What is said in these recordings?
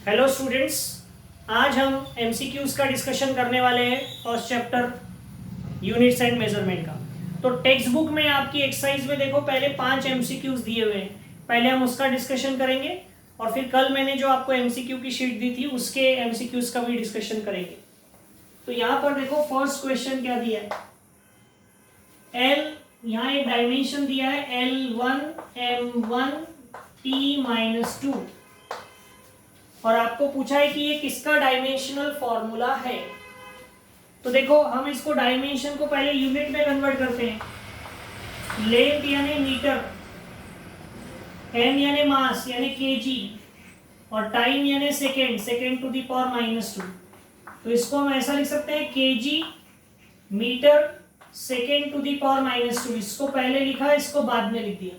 Hello students, आज हम MCQs का डिस्कशन करने वाले हैं first chapter units and measurement का। तो टेक्स्ट बुक में आपकी एक्सरसाइज में देखो पहले 5 एमसीक्यूज दिए हुए हैं। पहले हम उसका डिस्कशन करेंगे और फिर कल मैंने जो आपको एमसीक्यू की शीट दी थी उसके एमसीक्यूज का भी डिस्कशन करेंगे। तो यहाँ पर देखो फर्स्ट क्वेश्चन क्या दिया है। एल, यहाँ एक डायमेंशन दिया है L1 M1 T-2 और आपको पूछा है कि ये किसका डायमेंशनल फॉर्मूला है। तो देखो हम इसको डायमेंशन को पहले यूनिट में कन्वर्ट करते हैं। लेंथ यानी मीटर, एम यानी मास यानी केजी और टाइम यानी second, second to the power -2। तो इसको हम ऐसा लिख सकते हैं KG metre second to the power -2। इसको पहले लिखा, इसको बाद में लिख दिया।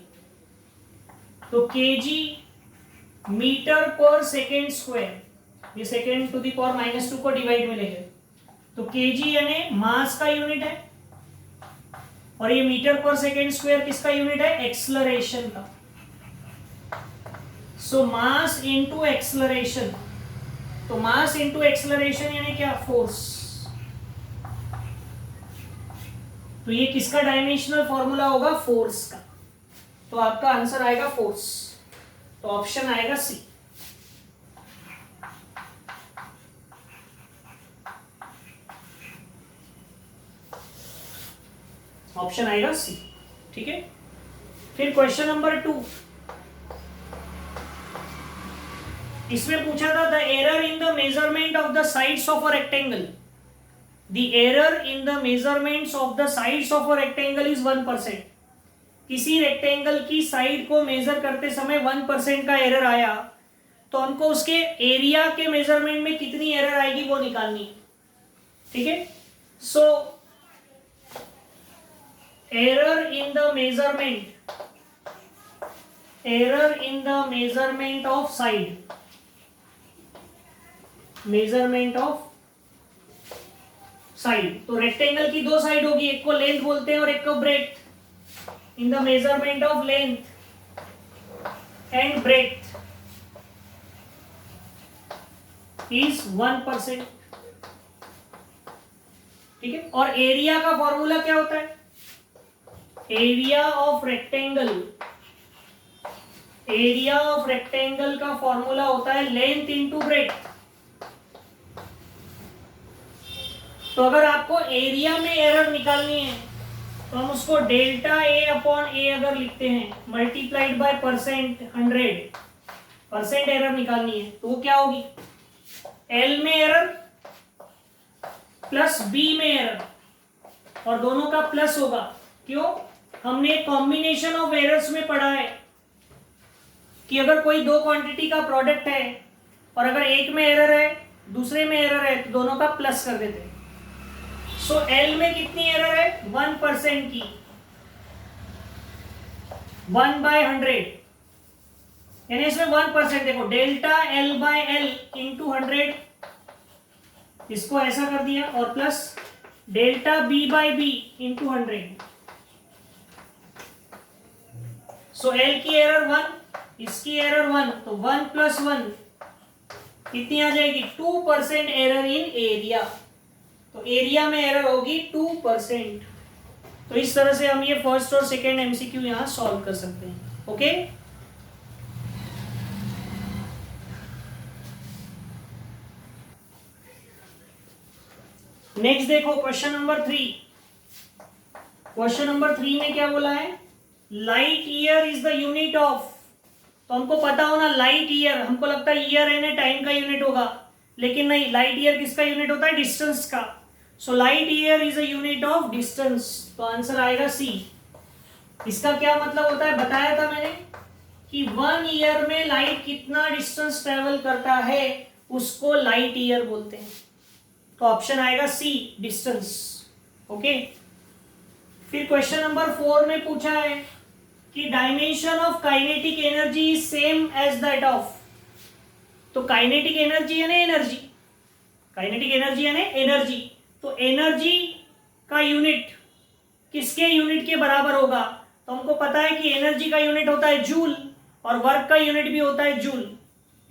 तो केजी मीटर पर सेकेंड स्क्वायर, ये सेकेंड टू द पावर -2 को डिवाइड में लेंगे तो केजी यानी मास का यूनिट है और ये मीटर पर सेकेंड स्क्वायर किसका यूनिट है, एक्सलरेशन का। सो मास इनटू एक्सलरेशन, तो मास इनटू एक्सलरेशन यानी क्या, फोर्स। तो ये किसका डायमेंशनल फॉर्मूला होगा, फोर्स का। तो आपका आंसर आएगा फोर्स, तो ऑप्शन आएगा सी। ऑप्शन आएगा सी, ठीक है। फिर क्वेश्चन नंबर 2, इसमें पूछा था the error in the measurement of the sides of a rectangle, the error in the measurements of the sides of a rectangle is 1%। किसी रेक्टेंगल की साइड को मेजर करते समय 1% का एरर आया तो हमको उसके एरिया के मेजरमेंट में कितनी एरर आएगी वो निकालनी, ठीक है। So error in the measurement, error in the measurement of side, measurement of side. तो रेक्टेंगल की दो साइड होगी, एक को लेंथ बोलते हैं और एक को breadth. In the measurement of length and breadth is 1%, ठीक है। और एरिया का फॉर्मूला क्या होता है, area of rectangle, area of rectangle का फॉर्मूला होता है लेंथ इंटू ब्रेड्थ। तो अगर आपको एरिया में एरर निकालनी है तो हम उसको डेल्टा ए अपॉन ए अगर लिखते हैं multiplied by percent 100, percent error निकालनी है तो वो क्या होगी, एल में एरर प्लस बी में एरर और दोनों का प्लस होगा। क्यों, हमने कॉम्बिनेशन ऑफ एरर्स में पढ़ा है कि अगर कोई दो क्वांटिटी का प्रोडक्ट है और अगर एक में एरर है दूसरे में एरर है तो दोनों का प्लस कर देते हैं। सो एल में कितनी एरर है, 1% की, 1/100 यानी इसमें 1%। देखो delta L by L into 100, इसको ऐसा कर दिया और plus delta B by B into 100। So L की एरर 1, इसकी एरर 1, तो 1 + 1 कितनी आ जाएगी, 2% एरर इन एरिया। तो एरिया में एरर होगी 2%। तो इस तरह से हम ये फर्स्ट और सेकेंड एमसीक्यू यहां सॉल्व कर सकते हैं, ओके। नेक्स्ट देखो क्वेश्चन नंबर 3। क्वेश्चन नंबर 3 में क्या बोला है, light year is the unit of. तो हमको पता होना लाइट ईयर, हमको लगता है ईयर यानी टाइम का यूनिट होगा, लेकिन नहीं, लाइट ईयर किसका यूनिट होता है, डिस्टेंस का। So light year is a unit of distance, तो आंसर आएगा सी। इसका क्या मतलब होता है, बताया था मैंने कि 1 ईयर में लाइट कितना डिस्टेंस ट्रेवल करता है उसको लाइट ईयर बोलते हैं। तो ऑप्शन आएगा सी, डिस्टेंस, ओके। फिर क्वेश्चन नंबर 4 में पूछा है कि dimension of kinetic energy is same as that of. तो काइनेटिक एनर्जी यानी एनर्जी, काइनेटिक एनर्जी यानी एनर्जी, तो एनर्जी का यूनिट किसके यूनिट के बराबर होगा। तो हमको पता है कि एनर्जी का यूनिट होता है जूल और वर्क का यूनिट भी होता है जूल।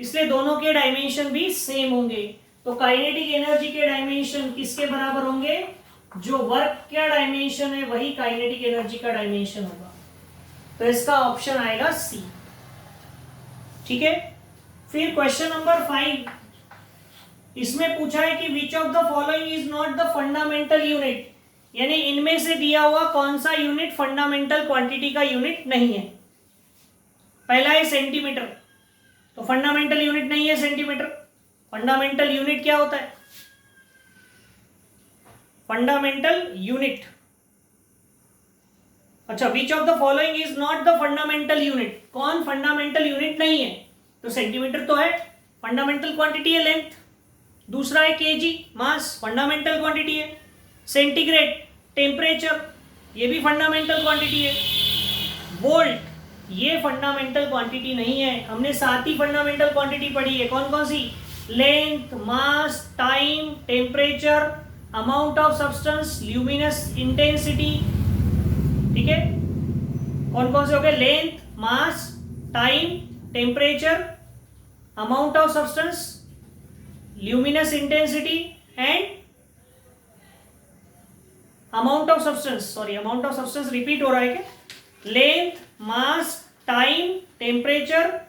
इसलिए दोनों के डायमेंशन भी सेम होंगे। तो काइनेटिक एनर्जी के डायमेंशन किसके बराबर होंगे? जो वर्क का डायमेंशन है वही काइनेटिक एनर्जी का डायमेंशन होगा। तो इसका ऑप्शन आएगा सी। ठीक है। फिर क्वेश्चन नंबर 5, इसमें पूछा है कि विच of the following is not the fundamental unit, यानी इनमें से दिया हुआ कौन सा यूनिट फंडामेंटल क्वांटिटी का यूनिट नहीं है। पहला है सेंटीमीटर, तो फंडामेंटल यूनिट नहीं है सेंटीमीटर। फंडामेंटल यूनिट क्या होता है? फंडामेंटल यूनिट, अच्छा, विच of the following is not the fundamental unit, कौन फंडामेंटल यूनिट नहीं है? तो सेंटीमीटर तो है, फंडामेंटल क्वांटिटी है लेंथ। दूसरा है केजी, मास, फंडामेंटल क्वांटिटी है। सेंटीग्रेड, टेम्परेचर, ये भी फंडामेंटल क्वांटिटी है। वोल्ट, ये फंडामेंटल क्वांटिटी नहीं है। हमने 7 ही फंडामेंटल क्वांटिटी पढ़ी है। कौन कौन सी? Length, mass, time, temperature, amount of substance, luminous intensity. ठीक है, कौन कौन से हो गए? Length, mass, time, temperature, amount of substance, luminous intensity and amount of substance. Sorry, amount of substance repeat हो रहा है क्या? Length, mass, time, temperature,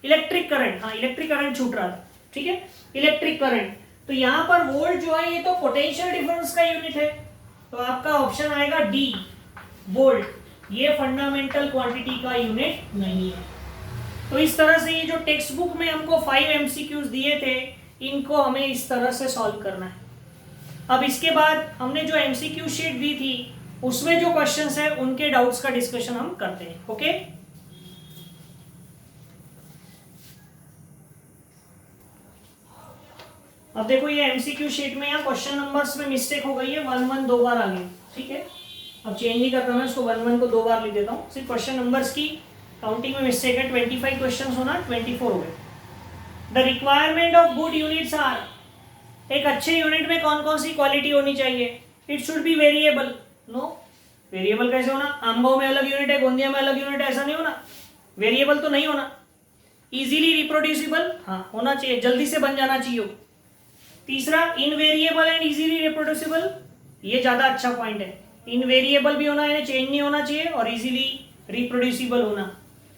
electric current. हाँ, इलेक्ट्रिक करंट छूट रहा था। ठीक है, इलेक्ट्रिक करंट। तो यहां पर वोल्ट जो है ये तो पोटेंशियल डिफरेंस का यूनिट है, तो आपका ऑप्शन आएगा डी, वोल्ट। ये फंडामेंटल क्वांटिटी का यूनिट नहीं है। तो इस तरह से ये जो टेक्स्ट बुक में हमको 5 एमसीक्यूज दिए थे, इनको हमें इस तरह से सॉल्व करना है। अब इसके बाद हमने जो एमसीक्यू शीट दी थी उसमें जो क्वेश्चंस है उनके डाउट्स का डिस्कशन हम करते हैं। ओके, अब देखो ये एमसीक्यू शीट में यहाँ क्वेश्चन नंबर्स में मिस्टेक हो गई है, 1-1 2 बार आ गई। ठीक है, अब चेंज नहीं करता मैं इसको, 1-1 को 2 बार लिख देता हूँ। सिर्फ क्वेश्चन नंबर्स की काउंटिंग में मिस्टेक है। 25 क्वेश्चन होना, 24 हो गए। The requirement of good units are, एक अच्छे यूनिट में कौन कौन सी क्वालिटी होनी चाहिए? It should be variable. No, variable कैसे होना? आमगांव में अलग यूनिट है, गोंदिया में अलग यूनिट है, ऐसा नहीं होना। वेरिएबल तो नहीं होना। इजीली रिप्रोड्यूसिबल, हाँ होना चाहिए, जल्दी से बन जाना चाहिए। तीसरा, इनवेरिएबल एंड इजीली रिप्रोड्यूसिबल, ये ज्यादा अच्छा पॉइंट है। इनवेरिएबल भी होना है, चेंज नहीं होना चाहिए, और इजीली रिप्रोड्यूसिबल होना।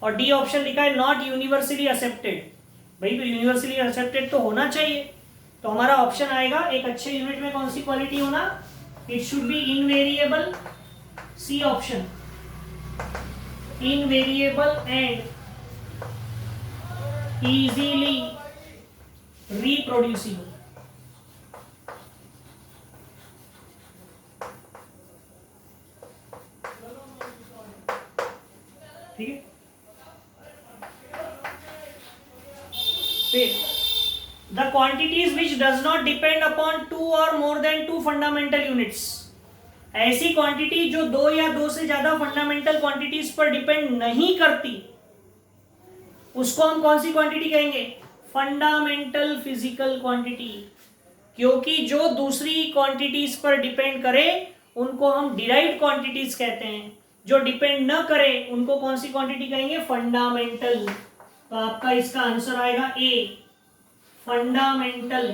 और डी ऑप्शन लिखा है नॉट यूनिवर्सली एक्सेप्टेड। भाई तो यूनिवर्सली एक्सेप्टेड तो होना चाहिए। तो हमारा ऑप्शन आएगा एक अच्छे यूनिट में कौन सी क्वालिटी होना? It should be invariable, C option, invariable and easily reproducible. ठीक है, फिर the quantities which does not depend upon 2 or more than 2 fundamental units, ऐसी क्वांटिटी जो 2 या 2 से ज्यादा फंडामेंटल क्वांटिटीज पर डिपेंड नहीं करती, उसको हम कौन सी क्वांटिटी कहेंगे? Fundamental physical quantity. क्योंकि जो दूसरी क्वांटिटीज पर डिपेंड करे उनको हम डिराइव्ड क्वांटिटीज कहते हैं, जो डिपेंड न करे उनको कौन सी क्वांटिटी कहेंगे? फंडामेंटल। तो आपका इसका आंसर आएगा ए, फंडामेंटल।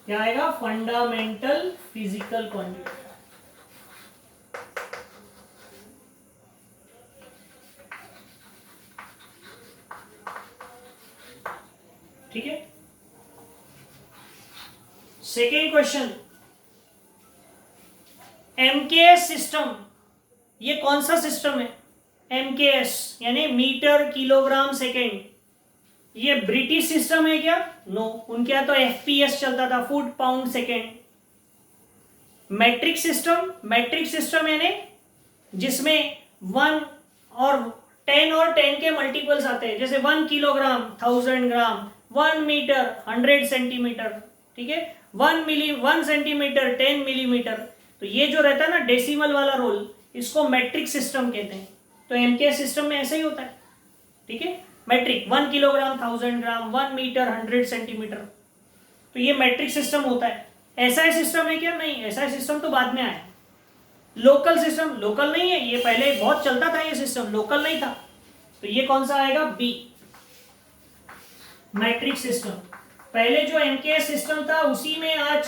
क्या आएगा? Fundamental physical quantity. ठीक है, सेकेंड क्वेश्चन, एमकेएस सिस्टम, ये कौन सा सिस्टम है? एमकेएस यानी मीटर किलोग्राम सेकेंड। ये ब्रिटिश सिस्टम है क्या? नो, उनके यहाँ तो एफपीएस चलता था, foot pound second. Matric system, matric system यानी जिसमें 1 और 10 और 10 के मल्टीपल्स आते हैं, जैसे 1 किलोग्राम 1000 ग्राम, 1 मीटर 100 सेंटीमीटर। ठीक है, 1 सेंटीमीटर 10 मिलीमीटर। तो ये जो रहता है ना डेसिमल वाला रोल, इसको मैट्रिक सिस्टम कहते हैं। तो एमकेएस सिस्टम में ऐसा ही होता है। ठीक है, मैट्रिक 1 किलोग्राम 1000 ग्राम, 1 मीटर 100 सेंटीमीटर। तो ये मैट्रिक सिस्टम होता है। एसआई सिस्टम है क्या? नहीं, एसआई सिस्टम तो बाद में आया। लोकल सिस्टम, लोकल नहीं है, ये पहले बहुत चलता था ये सिस्टम, लोकल नहीं था। तो ये कौन सा आएगा? B, metric system. पहले जो एमकेएस सिस्टम था उसी में आज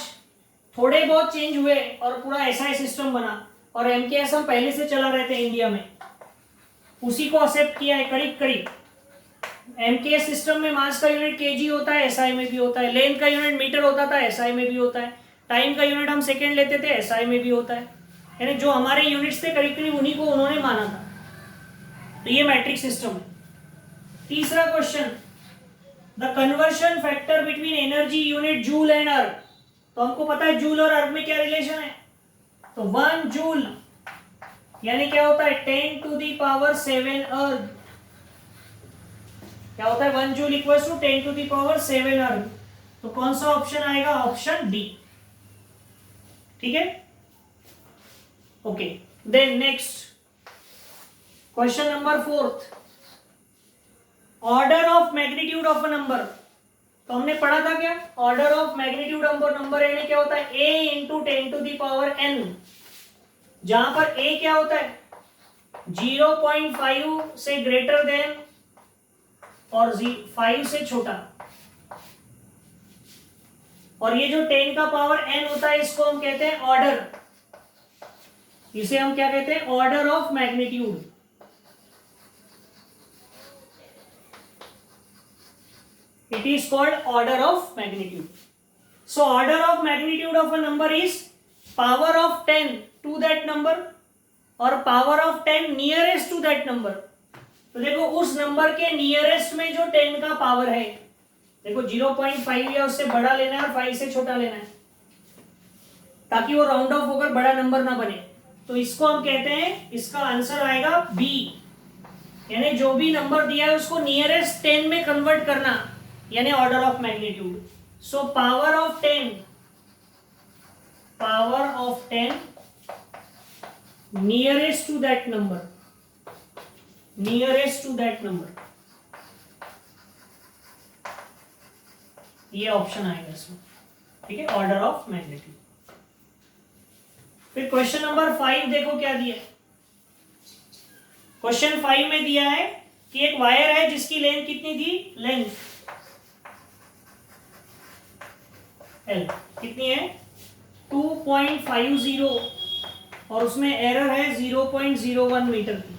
थोड़े बहुत चेंज हुए और पूरा एसआई सिस्टम बना, और एमकेएस हम पहले से चला रहे थे इंडिया में, उसी को एक्सेप्ट किया है करीब करीब। एमकेएस सिस्टम में मास का यूनिट केजी होता है, एसआई में भी होता है। लेंथ का यूनिट मीटर होता था, एसआई में भी होता है। टाइम का यूनिट हम सेकेंड लेते थे, एसआई में भी होता है। यानी जो हमारे यूनिट्स थे करीब करीब उन्हीं को उन्होंने माना था। तो ये मैट्रिक सिस्टम है। तीसरा question, the conversion factor between energy unit joule and अर्ग। तो हमको पता है जूल और अर्ग में क्या रिलेशन है। तो 1 जूल यानी क्या होता है 10 to the power 7 अर्ग। क्या होता है 1 joule equal to 10 to the power 7 अर्ग। तो कौन सा ऑप्शन आएगा, ऑप्शन डी। ठीक है, okay. Then next question number 4, order of magnitude of a number. तो हमने पढ़ा था क्या, order of magnitude of number यानी क्या होता है a into 10 to the power n, जहां पर a क्या होता है 0.5 से ग्रेटर देन और 5 से छोटा, और ये जो 10 का पावर n होता है इसको हम कहते हैं ऑर्डर। इसे हम क्या कहते हैं, order of magnitude. It is called order of magnitude. So order of magnitude of a number is power of 10 to that number और power of 10 nearest to that number। तो देखो उस नंबर के नियरेस्ट में जो 10 का पावर है, देखो 0.5 या उससे बड़ा लेना है और 5 से छोटा लेना है, ताकि वो राउंड ऑफ होकर बड़ा नंबर ना बने। तो इसको हम कहते हैं, इसका आंसर आएगा बी, यानी जो भी नंबर दिया है उसको नियरेस्ट 10 में कन्वर्ट करना, यानी order of magnitude. So power of 10 nearest to that number, ये ऑप्शन आएगा इसमें। ठीक है, ऑर्डर ऑफ मैग्नीट्यूड। फिर क्वेश्चन नंबर 5 देखो क्या दिया है। क्वेश्चन 5 में दिया है कि एक वायर है जिसकी लेंथ कितनी थी, लेंथ L कितनी है 2.50 और उसमें एरर है 0.01 मीटर की।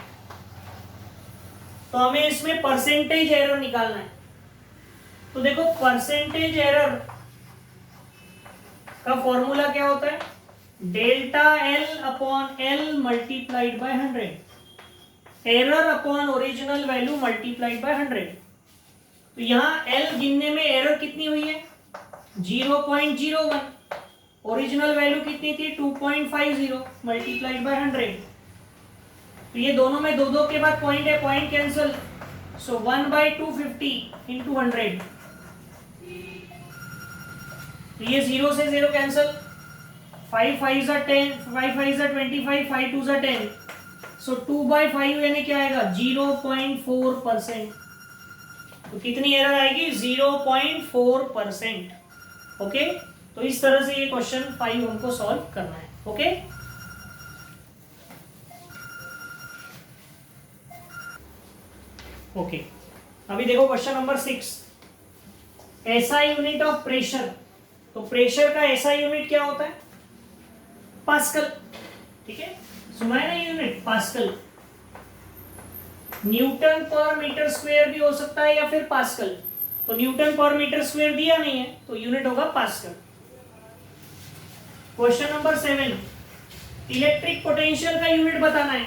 तो हमें इसमें परसेंटेज एरर निकालना है। तो देखो परसेंटेज एरर का फॉर्मूला क्या होता है, delta L upon L multiplied by 100, error upon original value multiplied by 100। तो यहाँ L गिनने में एरर कितनी हुई है 0.01, ओरिजिनल वैल्यू कितनी थी 2.50 मल्टीप्लाइड बाय 100। तो ये दोनों में 2 के बाद पॉइंट है, पॉइंट कैंसिल, सो 1/250 इंटू 100। तो ये 0 से 0 कैंसिल, 5 5 are 10, 5 5 are 25, 5 2 are 10, सो 2/5 यानी क्या आएगा 0.4%। तो कितनी एरर आएगी 0.4%। ओके, तो इस तरह से ये क्वेश्चन 5 हमको सॉल्व करना है। ओके, ओके, अभी देखो क्वेश्चन नंबर 6, ऐसा यूनिट ऑफ प्रेशर। तो प्रेशर का ऐसा यूनिट क्या होता है पास्कल। ठीक है, सुना है ना यूनिट पास्कल। न्यूटन पर मीटर स्क्वायर भी हो सकता है या फिर पास्कल। तो न्यूटन पर मीटर स्क्वायर दिया नहीं है तो यूनिट होगा pascal. Question number 7, electric potential का यूनिट बताना है।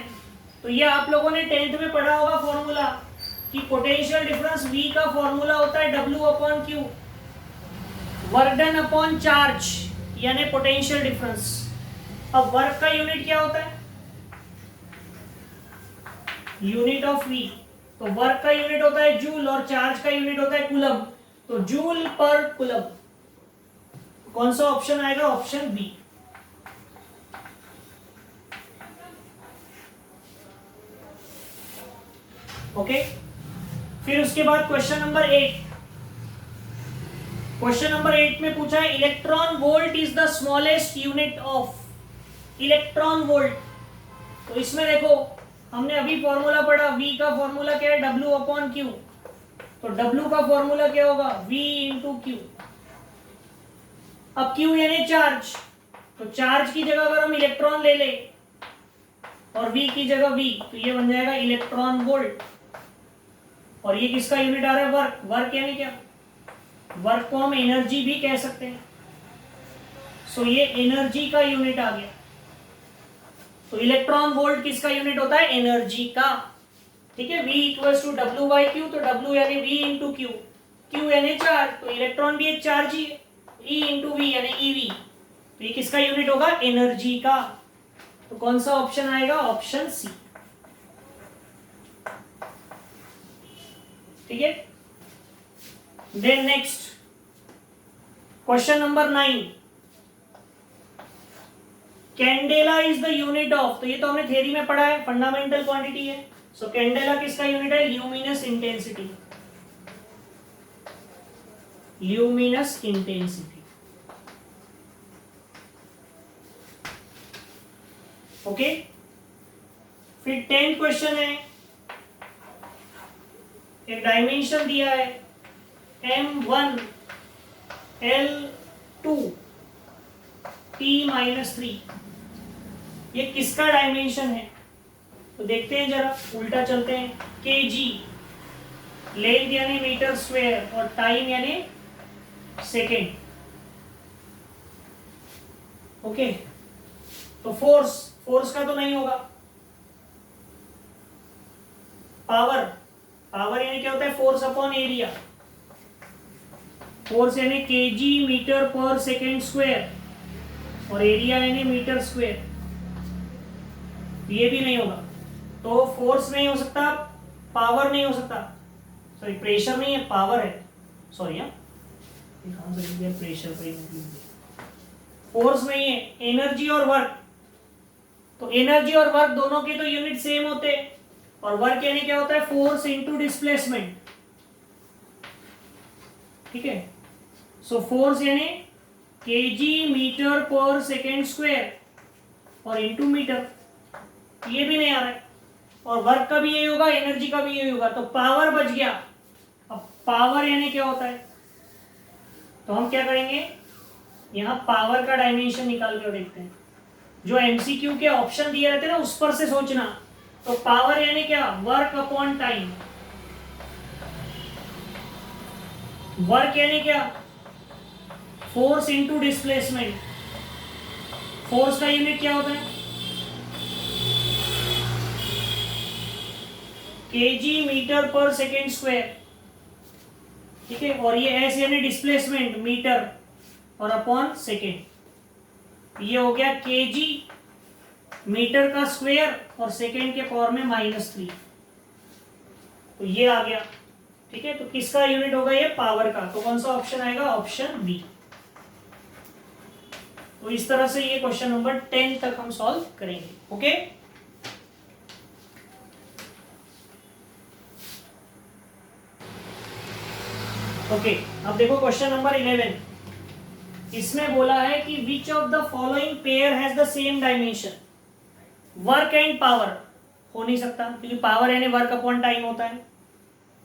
तो ये आप लोगों ने 10th में पढ़ा होगा फॉर्मूला कि पोटेंशियल डिफरेंस V का फॉर्मूला होता है W/Q, work done upon charge, यानी पोटेंशियल डिफरेंस। अब वर्क का यूनिट क्या होता है, यूनिट ऑफ V। तो वर्क का यूनिट होता है जूल और चार्ज का यूनिट होता है कूलम। तो जूल पर कूलम, कौन सा ऑप्शन आएगा, ऑप्शन बी। ओके, फिर उसके बाद क्वेश्चन नंबर 8। क्वेश्चन नंबर 8 में पूछा है electron volt is the smallest unit of, electron volt. तो इसमें देखो हमने अभी फॉर्मूला पढ़ा, V का फॉर्मूला क्या है W/Q। तो W का फॉर्मूला क्या होगा, V इंटू क्यू। अब Q यानी चार्ज, तो चार्ज की जगह अगर हम इलेक्ट्रॉन ले ले और V की जगह V, तो ये बन जाएगा इलेक्ट्रॉन वोल्ट। और ये किसका यूनिट आ रहा है, वर्क। वर्क यानी क्या, वर्क को हम एनर्जी भी कह सकते हैं। सो ये एनर्जी का यूनिट आ गया। तो इलेक्ट्रॉन वोल्ट किसका यूनिट होता है, एनर्जी का। ठीक है, V equals to W by Q, तो W यानी V इंटू क्यू, क्यू यानी चार्ज, तो इलेक्ट्रॉन भी एक चार्ज ही है, E इंटू वी यानी EV, तो ये किसका यूनिट होगा, एनर्जी का। तो कौन सा ऑप्शन आएगा, ऑप्शन सी। ठीक है, then next question number 9, candela is the unit of, तो ये तो हमने थ्योरी में पढ़ा है, फंडामेंटल क्वांटिटी है। सो कैंडेला किसका यूनिट है, luminous intensity, luminous intensity. Okay, फिर 10 क्वेश्चन है, एक डायमेंशन दिया है M1 L2 T-3, ये किसका डायमेंशन है, तो देखते हैं जरा, उल्टा चलते हैं। kg लेंथ यानी मीटर स्क्वायर और टाइम यानी सेकेंड। ओके, तो फोर्स, फोर्स का तो नहीं होगा, पावर, पावर यानी क्या होता है, फोर्स अपॉन एरिया। फोर्स यानी kg मीटर पर सेकेंड स्क्वायर और एरिया यानी मीटर स्क्वायर, ये भी नहीं होगा। तो फोर्स नहीं हो सकता, पावर नहीं हो सकता, सॉरी प्रेशर नहीं है, पावर है, सॉरी प्रेशर पे, फोर्स नहीं है, एनर्जी और वर्क। तो एनर्जी और वर्क दोनों के तो यूनिट सेम होते हैं, और वर्क यानी क्या होता है, फोर्स इनटू डिस्प्लेसमेंट। ठीक है, सो फोर्स यानी kg मीटर पर सेकेंड स्क्वायर और इनटू मीटर, ये भी नहीं आ रहा है। और वर्क का भी यही होगा, एनर्जी का भी यही होगा, तो पावर बच गया। अब पावर यानी क्या होता है, तो हम क्या करेंगे, यहां पावर का डायमेंशन निकाल कर देखते हैं। जो एमसीक्यू के ऑप्शन दिए रहते हैं ना, उस पर से सोचना। तो पावर यानी क्या, वर्क अपॉन टाइम। वर्क यानी क्या, फोर्स इंटू डिस्प्लेसमेंट। फोर्स का यूनिट क्या होता है, kg मीटर पर सेकेंड स्क्वायर। ठीक है, और ये एस यानी डिस्प्लेसमेंट, मीटर और अपॉन सेकेंड। ये हो गया kg मीटर का स्क्वायर और सेकेंड के पावर में -3, तो ये आ गया। ठीक है, तो किसका यूनिट होगा, ये पावर का। तो कौन सा ऑप्शन आएगा, ऑप्शन बी। तो इस तरह से ये क्वेश्चन नंबर 10 तक हम सॉल्व करेंगे। ओके, ओके, अब देखो क्वेश्चन नंबर 11, इसमें बोला है कि विच of the following pair has the same dimension. Work and power हो नहीं सकता, क्योंकि पावर यानी वर्क अपॉन टाइम होता है।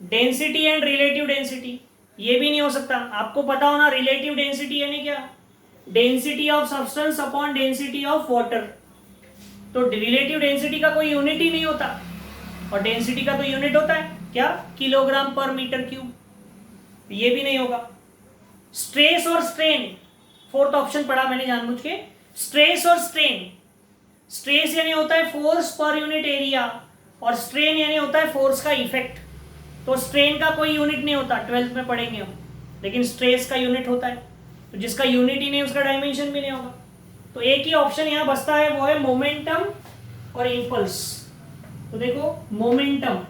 डेंसिटी एंड रिलेटिव डेंसिटी, ये भी नहीं हो सकता। आपको पता होना रिलेटिव डेंसिटी यानी क्या, density of substance upon density of water. तो रिलेटिव डेंसिटी का कोई यूनिट ही नहीं होता, और डेंसिटी का तो यूनिट होता है क्या, किलोग्राम पर मीटर क्यूब, ये भी नहीं होगा। स्ट्रेस और स्ट्रेन, फोर्थ ऑप्शन पढ़ा मैंने जानबूझ के, स्ट्रेस और स्ट्रेन। स्ट्रेस यानी होता है फोर्स पर यूनिट एरिया, और स्ट्रेन यानी होता है फोर्स का इफेक्ट। तो स्ट्रेन का कोई यूनिट नहीं होता, 12th में पढ़ेंगे हम, लेकिन स्ट्रेस का यूनिट होता है। तो जिसका यूनिट ही नहीं, उसका डायमेंशन भी नहीं होगा। तो एक ही ऑप्शन यहां बचता है, वो है मोमेंटम और इंपल्स। तो देखो मोमेंटम,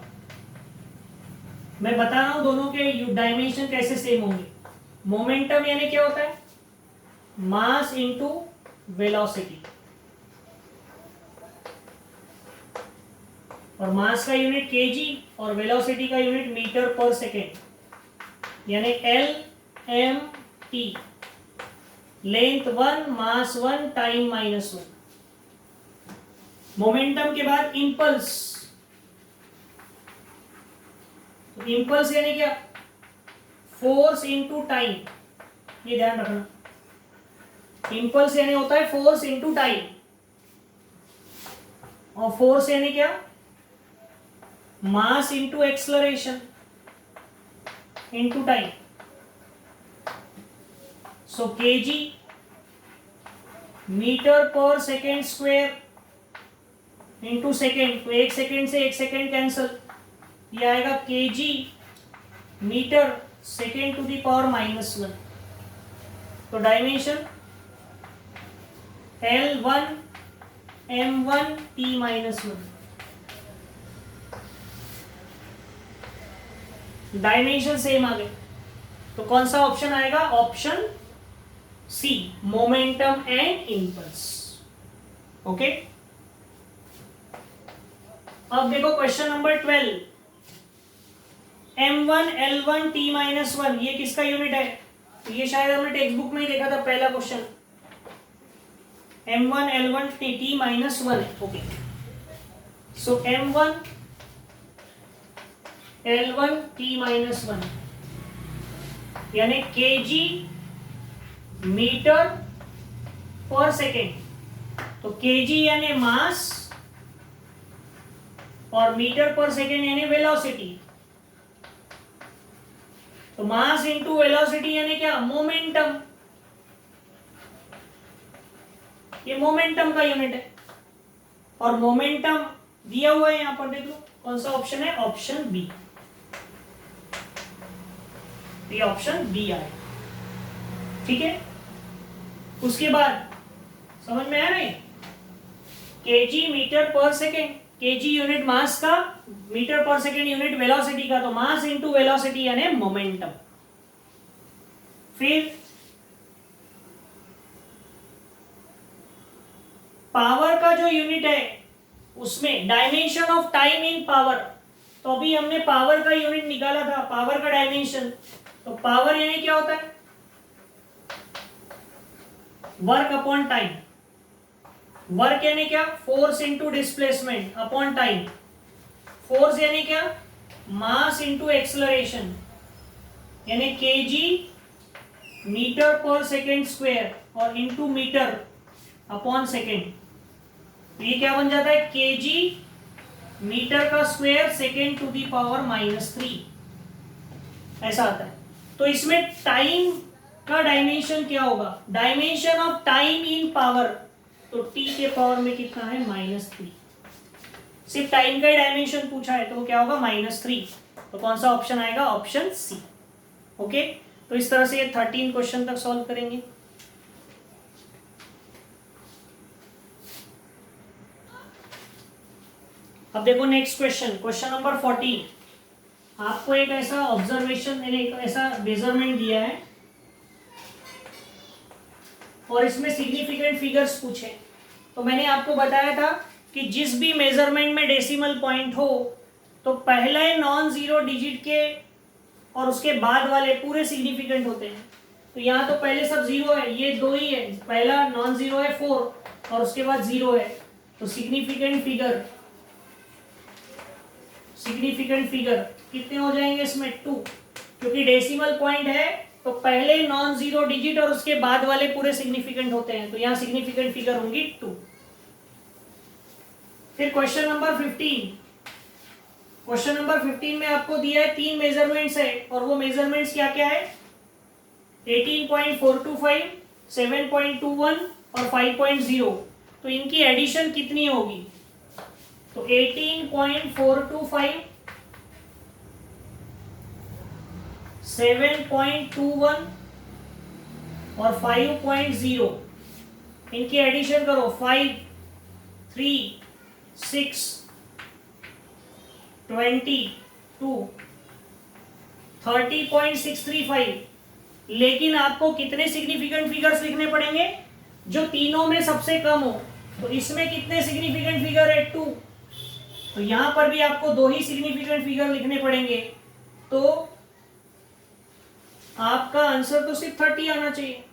मैं बता रहा हूं दोनों के डायमेंशन कैसे सेम होंगे। मोमेंटम यानी क्या होता है, मास इंटू वेलोसिटी, और मास का यूनिट केजी और वेलोसिटी का यूनिट मीटर पर सेकेंड, यानी LMT। लेंथ 1, मास 1, टाइम -1। मोमेंटम के बाद इंपल्स। इंपल्स यानी क्या, फोर्स इनटू टाइम, ये ध्यान रखना। इंपल्स यानी होता है फोर्स इनटू टाइम, और फोर्स यानी क्या, mass into acceleration into time. So KG metre पर सेकेंड स्क्वायर इनटू सेकेंड, तो एक सेकेंड से एक सेकेंड कैंसल, ये आएगा KG metre second to the power -1। तो dimension L1 M1 T-1, dimension same आ गए। तो कौन सा ऑप्शन आएगा, option C, momentum and impulse. Okay, अब देखो question number 12, M1 L1 T-1, ये किसका यूनिट है, तो ये शायद हमने टेक्स्ट बुक में ही देखा था पहला क्वेश्चन। M1 L1 T-1 है। ओके, सो M1 L1 T-1 यानी केजी मीटर पर सेकेंड, तो केजी यानी मास और मीटर पर सेकेंड यानी वेलोसिटी। तो मास इंटू वेलोसिटी यानी क्या, मोमेंटम, ये मोमेंटम का यूनिट है। और मोमेंटम दिया हुआ है यहां पर, देख लो कौन सा ऑप्शन है, ऑप्शन बी, ये ऑप्शन बी आए। ठीक है, उसके बाद समझ में आ रहा है, केजी मीटर पर सेकेंड, केजी यूनिट मास का, मीटर पर सेकेंड यूनिट वेलोसिटी का, तो मास इंटू वेलोसिटी यानी मोमेंटम। फिर पावर का जो यूनिट है उसमें dimension of time in power, तो अभी हमने पावर का यूनिट निकाला था, पावर का डायमेंशन। तो पावर यानी क्या होता है, वर्क अपॉन टाइम। वर्क यानी क्या, force into displacement upon time. Force यानी क्या, मास इंटू एक्सलरेशन, यानी केजी मीटर पर सेकेंड स्क्वायर और इंटू मीटर अपॉन सेकेंड। तो ये क्या बन जाता है, केजी मीटर का square second to the power -3, ऐसा आता है। तो इसमें टाइम का डायमेंशन क्या होगा, dimension of time in power, तो टी के पावर में कितना है, -3। सिर्फ टाइम का ही डायमेंशन पूछा है, तो वो क्या होगा, -3। तो कौन सा ऑप्शन आएगा, ऑप्शन सी। ओके, तो इस तरह से ये 13 क्वेश्चन तक सॉल्व करेंगे। अब देखो नेक्स्ट क्वेश्चन, क्वेश्चन नंबर 14। आपको एक ऐसा ऑब्जर्वेशन, एक ऐसा मेजरमेंट दिया है और इसमें सिग्निफिकेंट फिगर्स पूछे। तो मैंने आपको बताया था कि जिस भी मेजरमेंट में डेसिमल पॉइंट हो, तो पहले नॉन जीरो डिजिट के और उसके बाद वाले पूरे सिग्निफिकेंट होते हैं। तो यहाँ तो पहले सब जीरो है, ये दो ही है, पहला नॉन जीरो है 4 और उसके बाद जीरो है। तो सिग्निफिकेंट फिगर कितने हो जाएंगे इसमें, 2, क्योंकि डेसिमल पॉइंट है तो पहले नॉन जीरो डिजिट और उसके बाद वाले पूरे सिग्निफिकेंट होते हैं, तो यहाँ सिग्निफिकेंट फिगर होंगी 2। फिर क्वेश्चन नंबर 15, क्वेश्चन नंबर 15 में आपको दिया है 3 मेजरमेंट्स है, और वो मेजरमेंट्स क्या क्या है, 18.425, 7.21 और 5.0। तो इनकी एडिशन कितनी होगी, तो 18.425, 7.21 और 5.0, इनकी एडिशन करो, 5, 3, 6, 22, 30.635। लेकिन आपको कितने सिग्निफिकेंट फिगर्स लिखने पड़ेंगे, जो तीनों में सबसे कम हो। तो इसमें कितने सिग्निफिकेंट फिगर है, 2, तो यहां पर भी आपको 2 ही सिग्निफिकेंट फिगर लिखने पड़ेंगे। तो आपका आंसर तो सिर्फ 30 आना चाहिए।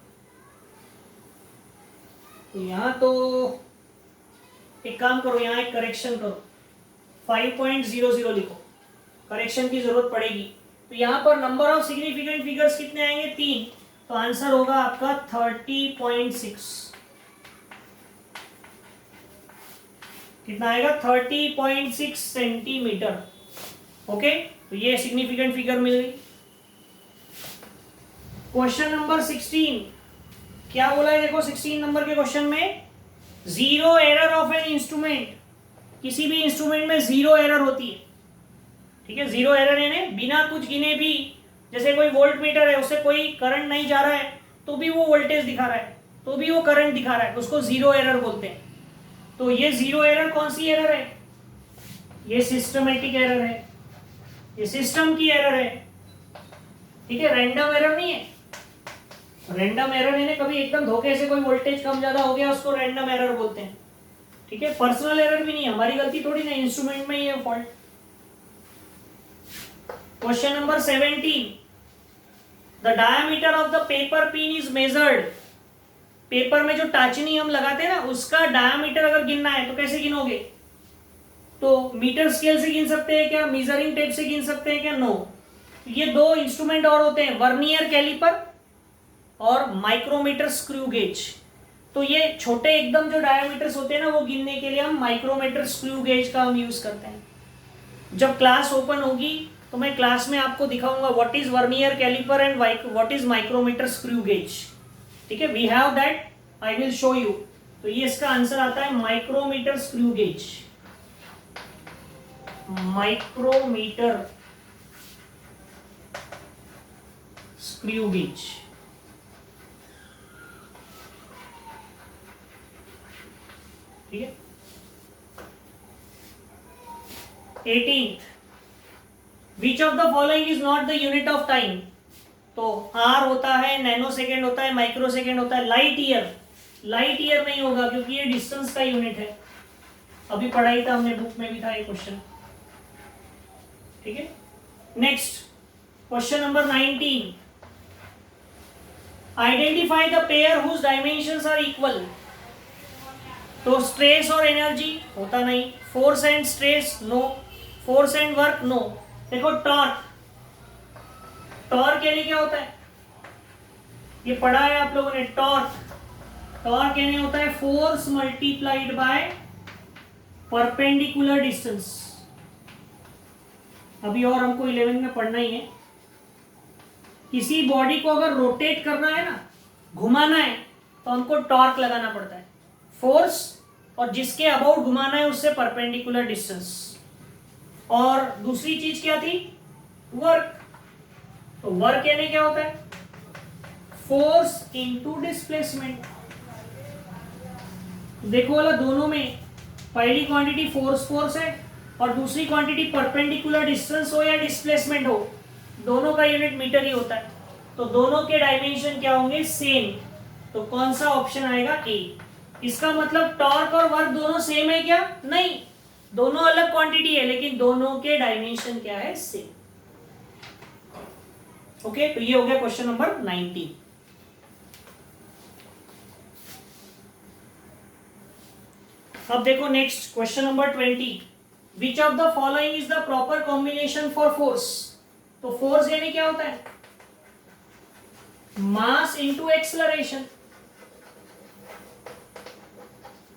तो यहां तो एक काम करो, यहां एक करेक्शन करो, 5.00 लिखो, करेक्शन की जरूरत पड़ेगी। तो यहाँ पर नंबर ऑफ सिग्निफिकेंट फिगर्स कितने आएंगे? 3। तो आंसर होगा आपका 30.6। कितना आएगा? 30.6 सेंटीमीटर। ओके, तो ये सिग्निफिकेंट फिगर मिल गई। क्वेश्चन नंबर 16 क्या बोला है? देखो 16 नंबर के क्वेश्चन में zero error of an instrument, किसी भी इंस्ट्रूमेंट में जीरो एरर होती है। ठीक है, जीरो एरर यानी बिना कुछ गिने भी, जैसे कोई वोल्ट मीटर है, उससे कोई करंट नहीं जा रहा है तो भी वो वोल्टेज दिखा रहा है, तो भी वो करंट दिखा रहा है, उसको जीरो एरर बोलते हैं। तो ये जीरो एरर कौन सी एरर है? ये सिस्टमेटिक एरर है, ये सिस्टम की एरर है। ठीक है, रैंडम एरर नहीं है। रैंडम एरर यानी कभी एकदम धोखे से कोई वोल्टेज कम ज्यादा हो गया, उसको रैंडम एरर बोलते हैं। ठीक है, पर्सनल एरर भी नहीं है, हमारी गलती थोड़ी ना, इंस्ट्रूमेंट में ही है fault. Question number 17, the diameter of the paper pin is measured. Paper में जो टाचनी हम लगाते हैं ना, उसका डायमीटर अगर गिनना है तो कैसे गिनोगे? तो मीटर स्केल से गिन सकते हैं क्या? मेजरिंग टेप से गिन सकते हैं क्या? नो। ये दो इंस्ट्रूमेंट और होते हैं, वर्नियर कैलिपर और माइक्रोमीटर स्क्रू गेज। तो ये छोटे एकदम जो डायमीटर्स होते हैं ना, वो गिनने के लिए हम माइक्रोमीटर स्क्रू गेज का हम यूज करते हैं। जब क्लास ओपन होगी तो मैं क्लास में आपको दिखाऊंगा what is vernier calliper and what is micrometer screw gauge. ठीक है, we have that, I will show you. तो ये इसका आंसर आता है micrometer screw gauge. Micrometer screw gauge. ठीक है, 18th, which of the following is not the unit of time. तो आर होता है, नैनो सेकेंड होता है, माइक्रो सेकेंड होता है, लाइट ईयर। लाइट ईयर नहीं होगा क्योंकि ये डिस्टेंस का यूनिट है, अभी पढ़ाई था हमने, बुक में भी था ये क्वेश्चन। ठीक है, next question number 19, identify the pair whose dimensions are equal. तो स्ट्रेस और एनर्जी होता नहीं, force and stress no, force and work no. देखो टॉर्क, टॉर्क यानी क्या होता है? ये पढ़ा है आप लोगों ने, टॉर्क। टॉर्क यानी होता है force multiplied by perpendicular distance. अभी और हमको 11 में पढ़ना ही है। किसी बॉडी को अगर रोटेट करना है ना, घुमाना है, तो हमको टॉर्क लगाना पड़ता है, फोर्स, और जिसके अबाउट घुमाना है उससे परपेंडिकुलर डिस्टेंस। और दूसरी चीज क्या थी? वर्क। तो वर्क यानी क्या होता है? Force into displacement. देखो वाला दोनों में पहली क्वांटिटी फोर्स है और दूसरी क्वांटिटी परपेंडिकुलर डिस्टेंस हो या डिस्प्लेसमेंट हो, दोनों का यूनिट मीटर ही होता है। तो दोनों के डायमेंशन क्या होंगे? सेम। तो कौन सा ऑप्शन आएगा? ए। इसका मतलब टॉर्क और वर्क दोनों सेम है क्या? नहीं, दोनों अलग क्वांटिटी है, लेकिन दोनों के डायमेंशन क्या है? सेम। ओके, तो ये हो गया क्वेश्चन नंबर 19। अब देखो next question number 20, which of the following is the proper combination for force. तो फोर्स यानी क्या होता है? मास इंटू एक्सलरेशन,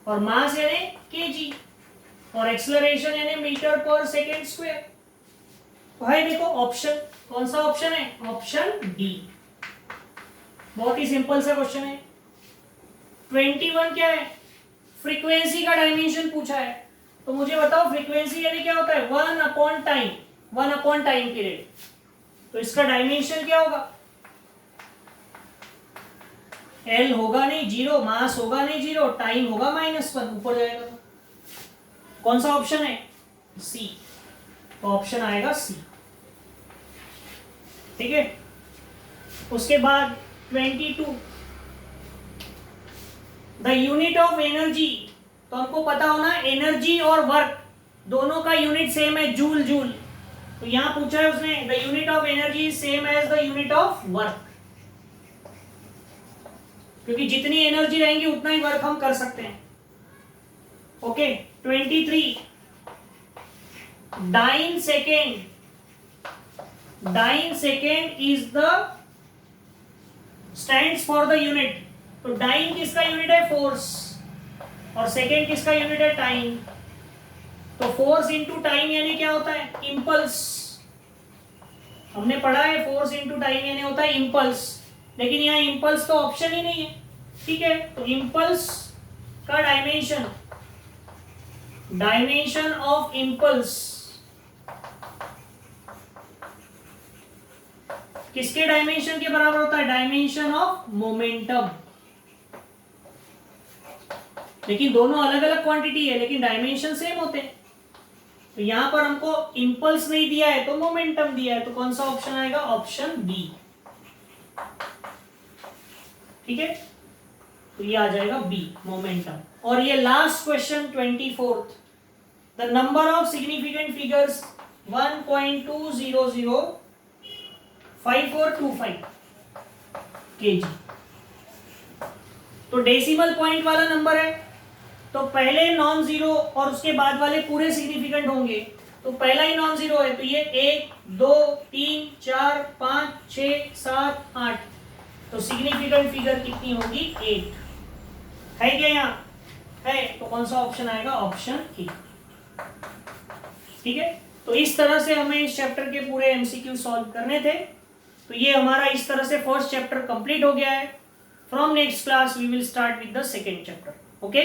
और मास यानी केजी, और एक्सलरेशन यानी मीटर पर सेकेंड स्क्वायर। भाई देखो ऑप्शन, कौन सा ऑप्शन है? Option D. बहुत ही सिंपल सा क्वेश्चन है। 21 क्या है? फ्रीक्वेंसी का डायमेंशन पूछा है। तो मुझे बताओ फ्रीक्वेंसी यानी क्या होता है? 1 upon time, 1 upon time period. तो इसका डायमेंशन क्या होगा? एल होगा नहीं जीरो, मास होगा नहीं जीरो, टाइम होगा -1, ऊपर जाएगा तो कौन सा ऑप्शन है? सी। तो ऑप्शन आएगा सी। ठीक है, उसके बाद 22, द यूनिट ऑफ एनर्जी। तो हमको पता होना एनर्जी और वर्क दोनों का यूनिट सेम है, जूल जूल। तो यहां पूछा है उसने the unit of energy is same as the unit of work, क्योंकि जितनी एनर्जी रहेंगी उतना ही वर्क हम कर सकते हैं। Okay, 23, dyne second dyne second is the stands for the unit. तो डाइन किसका यूनिट है? फोर्स। और सेकेंड किसका यूनिट है? टाइम। तो फोर्स इंटू टाइम यानी क्या होता है? इम्पल्स। हमने पढ़ा है फोर्स इंटू टाइम यानी होता है इम्पल्स, लेकिन यहाँ इम्पल्स तो ऑप्शन ही नहीं है। ठीक है, तो इम्पल्स का डायमेंशन ऑफ इम्पल्स किसके डायमेंशन के बराबर होता है? Dimension of momentum. लेकिन दोनों अलग अलग क्वांटिटी है, लेकिन डायमेंशन सेम होते हैं। तो यहां पर हमको इंपल्स नहीं दिया है तो मोमेंटम दिया है, तो कौन सा ऑप्शन आएगा? Option B. ठीक है, तो ये आ जाएगा बी, मोमेंटम। और ये last question 24th, the number of significant figures 1.2005425 kg। तो डेसिमल पॉइंट वाला नंबर है, तो पहले नॉन जीरो और उसके बाद वाले पूरे सिग्निफिकेंट होंगे। तो पहला ही नॉन जीरो है, तो ये 1 2 3 4 5 6 7 8, तो सिग्निफिकेंट फिगर कितनी होगी? 8 है क्या? यहाँ है, तो कौन सा ऑप्शन आएगा? Option A. ठीक है, तो इस तरह से हमें इस चैप्टर के पूरे एमसीक्यू सॉल्व करने थे। तो ये हमारा इस तरह से फर्स्ट चैप्टर कंप्लीट हो गया है। From next class we will start with the second chapter. Okay.